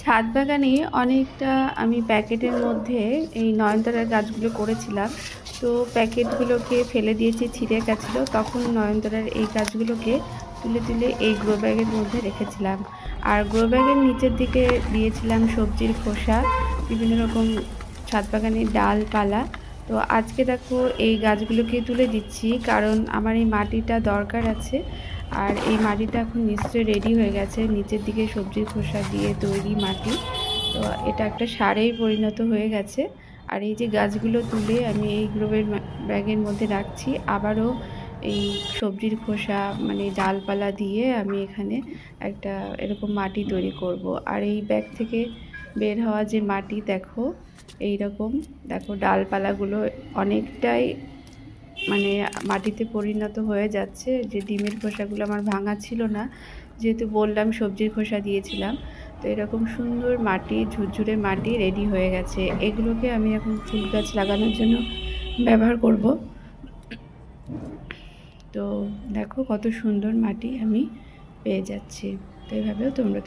ছাদ বাগানে অনেকটা আমি প্যাকেটের মধ্যে এই নয়নতারার গাছগুলো করেছিলাম। তো প্যাকেটগুলোকে ফেলে দিয়েছি, ছিঁড়ে গেছিলো। তখন নয়নতারার এই গাছগুলোকে তুলে তুলে এই গ্রো ব্যাগের মধ্যে রেখেছিলাম। আর গ্রো ব্যাগের নিচের দিকে দিয়েছিলাম সবজির খোসা, বিভিন্ন রকম ছাদ বাগানের ডালপালা। তো আজকে দেখো এই গাছগুলোকে তুলে দিচ্ছি, কারণ আমার এই মাটিটা দরকার আছে। আর এই মাটিটা এখন নিশ্চয়ই রেডি হয়ে গেছে, নিচের দিকে সবজির খোসা দিয়ে তৈরি মাটি। তো এটা একটা সারেই পরিণত হয়ে গেছে। আর এই যে গাছগুলো তুলে আমি এই গ্রোবের ব্যাগের মধ্যে রাখছি, আবারও এই সবজির খোসা মানে ডালপালা দিয়ে আমি এখানে একটা এরকম মাটি তৈরি করব। আর এই ব্যাগ থেকে বের হওয়া যে মাটি দেখো, এই রকম দেখো ডালপালাগুলো অনেকটাই মানে মাটিতে পরিণত হয়ে যাচ্ছে। যে ডিমের খোসাগুলো আমার ভাঙা ছিল না, যেহেতু বললাম সবজির খোসা দিয়েছিলাম। তো এরকম সুন্দর মাটি, ঝুরঝুরে মাটি রেডি হয়ে গেছে। এগুলোকে আমি এখন ফুল গাছ লাগানোর জন্য ব্যবহার করব। তো দেখো কত সুন্দর মাটি আমি পেয়ে যাচ্ছি। তো এভাবেও তোমরা